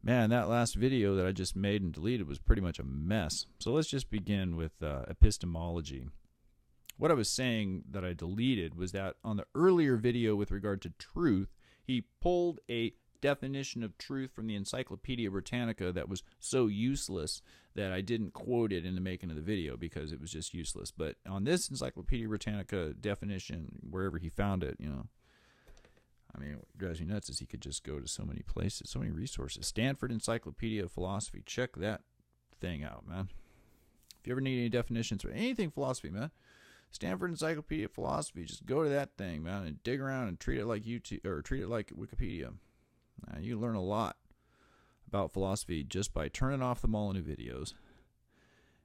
Man, that last video that I just made and deleted was pretty much a mess. So let's just begin with epistemology. What I was saying that I deleted was that on the earlier video with regard to truth, he pulled a definition of truth from the Encyclopedia Britannica that was so useless that I didn't quote it in the making of the video because it was just useless. But on this Encyclopedia Britannica definition, wherever he found it, I mean, what drives me nuts is he could just go to so many places, so many resources. Stanford Encyclopedia of Philosophy. Check that thing out, man. If you ever need any definitions for anything philosophy, man, Stanford Encyclopedia of Philosophy, just go to that thing, man, and dig around and treat it like YouTube or treat it like Wikipedia. You learn a lot about philosophy just by turning off the Molyneux videos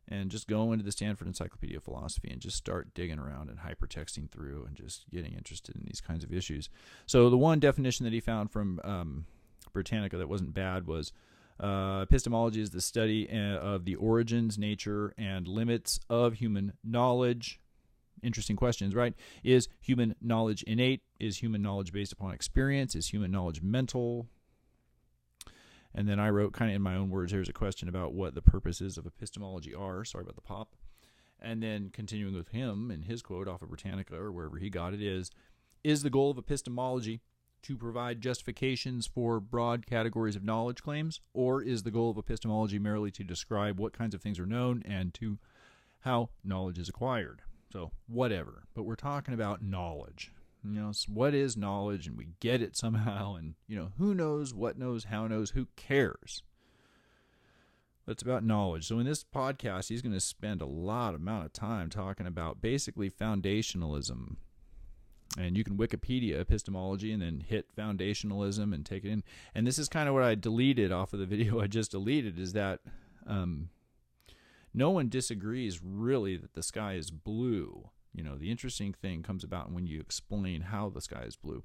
and just go into the Stanford Encyclopedia of Philosophy and just start digging around and hypertexting through and just getting interested in these kinds of issues. So the one definition that he found from Britannica that wasn't bad was epistemology is the study of the origins, nature, and limits of human knowledge. Interesting questions, right? Is human knowledge innate? Is human knowledge based upon experience? Is human knowledge mental? And then I wrote, kind of in my own words, here's a question about what the purposes of epistemology are. Sorry about the pop. And then continuing with him and his quote off of Britannica or wherever he got it is the goal of epistemology to provide justifications for broad categories of knowledge claims, or is the goal of epistemology merely to describe what kinds of things are known and to how knowledge is acquired? So whatever, but we're talking about knowledge. What is knowledge, and we get it somehow, and who knows, what knows, how knows, who cares? But it's about knowledge. So in this podcast, he's going to spend a lot amount of time talking about basically foundationalism. And you can Wikipedia epistemology and then hit foundationalism and take it in. And this is kind of what I deleted off of the video I just deleted, is that no one disagrees really that the sky is blue. The interesting thing comes about when you explain how the sky is blue.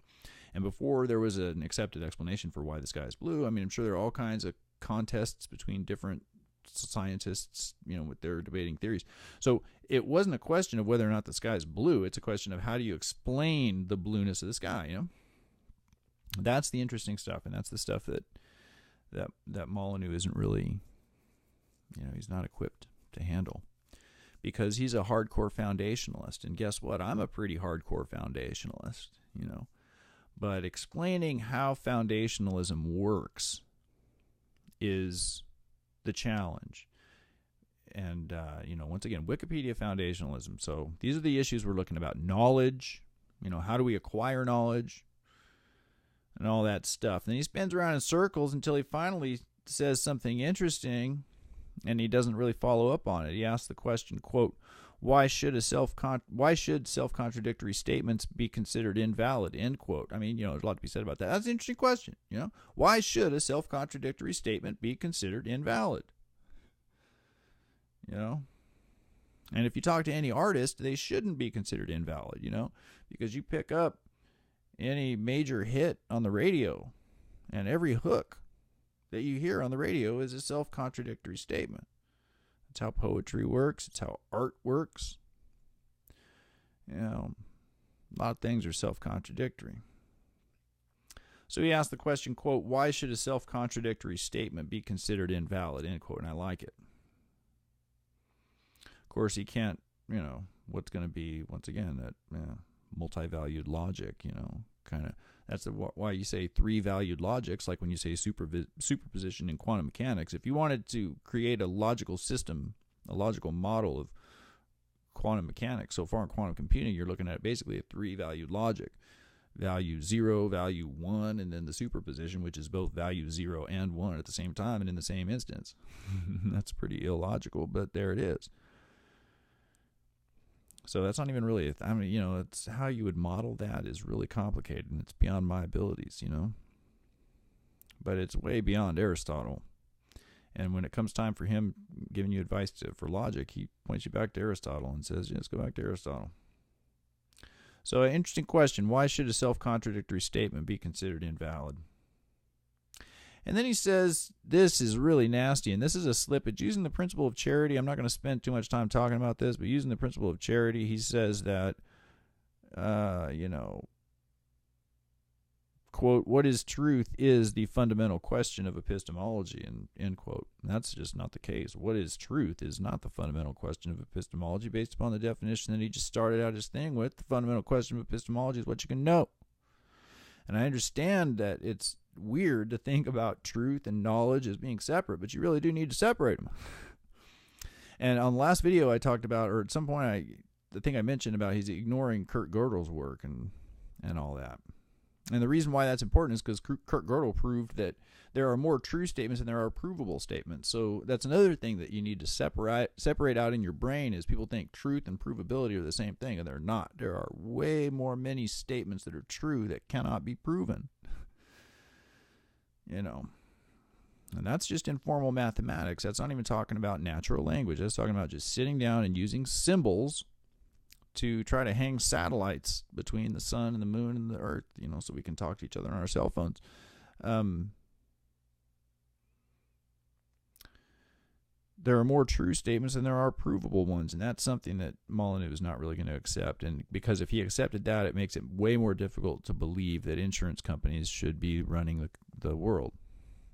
And before there was an accepted explanation for why the sky is blue, I mean, I'm sure there are all kinds of contests between different scientists, with their debating theories. So it wasn't a question of whether or not the sky is blue. It's a question of how do you explain the blueness of the sky, That's the interesting stuff, and that's the stuff that Molyneux isn't really, he's not equipped to handle. Because he's a hardcore foundationalist. And guess what? I'm a pretty hardcore foundationalist, But explaining how foundationalism works is the challenge. And, once again, Wikipedia foundationalism. So these are the issues we're looking about. Knowledge, how do we acquire knowledge? And all that stuff. And he spins around in circles until he finally says something interesting. And he doesn't really follow up on it. He asks the question, quote, why should self-contradictory statements be considered invalid, end quote. I mean, there's a lot to be said about that. That's an interesting question, Why should a self-contradictory statement be considered invalid? And if you talk to any artist, they shouldn't be considered invalid, because you pick up any major hit on the radio and every hook that you hear on the radio is a self-contradictory statement. It's how poetry works. It's how art works. A lot of things are self-contradictory. So he asked the question, quote, why should a self-contradictory statement be considered invalid, end quote, and I like it. Of course, he can't, what's going to be, once again, that multi-valued logic, kind of. That's why you say three-valued logics, like when you say superposition in quantum mechanics. If you wanted to create a logical system, a logical model of quantum mechanics, so far in quantum computing, you're looking at basically a three-valued logic. Value 0, value 1, and then the superposition, which is both value 0 and 1 at the same time and in the same instance. That's pretty illogical, but there it is. So that's not even really, it's how you would model that is really complicated, and it's beyond my abilities, But it's way beyond Aristotle. And when it comes time for him giving you advice for logic, he points you back to Aristotle and says, let's go back to Aristotle. So an interesting question, why should a self-contradictory statement be considered invalid? And then he says, this is really nasty, and this is a slippage. Using the principle of charity, I'm not going to spend too much time talking about this, but using the principle of charity, he says that, quote, what is truth is the fundamental question of epistemology, and end quote. And that's just not the case. What is truth is not the fundamental question of epistemology based upon the definition that he just started out his thing with. The fundamental question of epistemology is what you can know. And I understand that it's weird to think about truth and knowledge as being separate, but you really do need to separate them. And on the last video I talked about, or at some point I think I mentioned about he's ignoring Kurt Gödel's work and all that. And the reason why that's important is because Kurt Gödel proved that there are more true statements than there are provable statements. So that's another thing that you need to separate out in your brain is people think truth and provability are the same thing, and they're not. There are way many statements that are true that cannot be proven. You know, and that's just informal mathematics. That's not even talking about natural language. That's talking about just sitting down and using symbols to try to hang satellites between the sun and the moon and the earth, you know, so we can talk to each other on our cell phones. There are more true statements than there are provable ones, and that's something that Molyneux is not really going to accept. And because if he accepted that, it makes it way more difficult to believe that insurance companies should be running the world.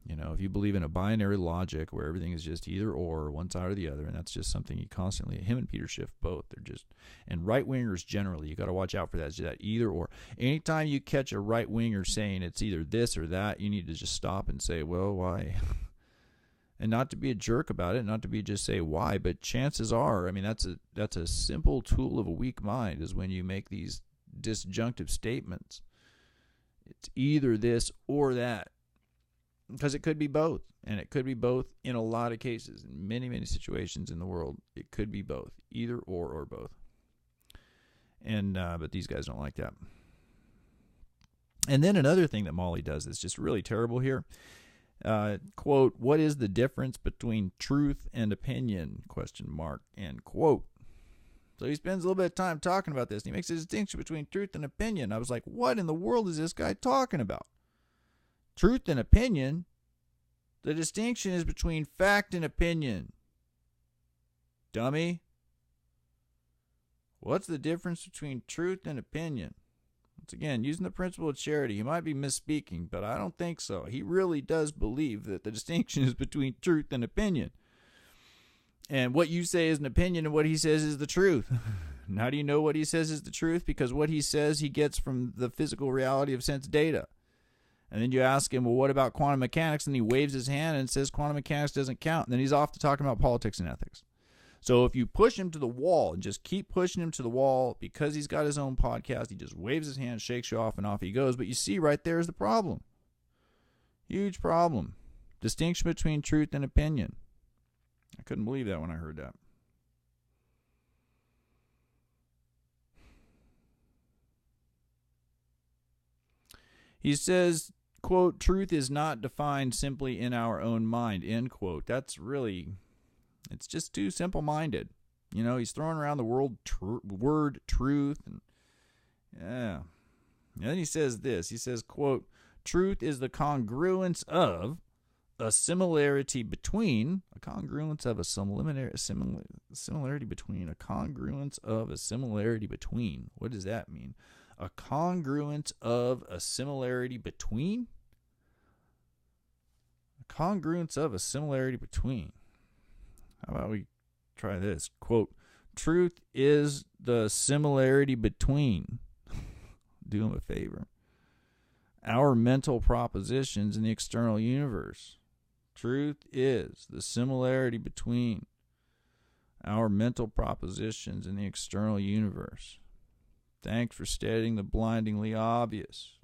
You know, if you believe in a binary logic where everything is just either or, one side or the other, and that's just something he constantly, him and Peter Schiff both, they're just, and right-wingers generally, you got to watch out for that, it's that either or. Anytime you catch a right-winger saying it's either this or that, you need to just stop and say, well, why? And not to be a jerk about it, not to be just say why, but chances are, I mean, that's a simple tool of a weak mind, is when you make these disjunctive statements. It's either this or that. Because it could be both, and it could be both in a lot of cases, in many situations in the world. It could be both, either or both. And but these guys don't like that. And then another thing that Molly does that's just really terrible here. Quote, what is the difference between truth and opinion? Question mark, end quote. So he spends a little bit of time talking about this, and he makes a distinction between truth and opinion. I was like, what in the world is this guy talking about? Truth and opinion, the distinction is between fact and opinion. Dummy. What's the difference between truth and opinion? Once again, using the principle of charity, he might be misspeaking, but I don't think so. He really does believe that the distinction is between truth and opinion. And what you say is an opinion and what he says is the truth. And how do you know what he says is the truth? Because what he says he gets from the physical reality of sense data. And then you ask him, well, what about quantum mechanics? And he waves his hand and says quantum mechanics doesn't count. And then he's off to talking about politics and ethics. So if you push him to the wall and just keep pushing him to the wall because he's got his own podcast, he just waves his hand, shakes you off, and off he goes. But you see right there is the problem. Huge problem. Distinction between truth and opinion. I couldn't believe that when I heard that. He says, quote, truth is not defined simply in our own mind, end quote. That's really, it's just too simple-minded. You know, he's throwing around the word truth. And yeah. And then he says this. He says, quote, truth is the congruence of a similarity between, a congruence of a similarity between, a congruence of a similarity between. What does that mean? A congruence of a similarity between? A congruence of a similarity between. How about we try this? Quote, truth is the similarity between. Do him a favor. Our mental propositions in the external universe. Truth is the similarity between our mental propositions in the external universe. Thanks for stating the blindingly obvious.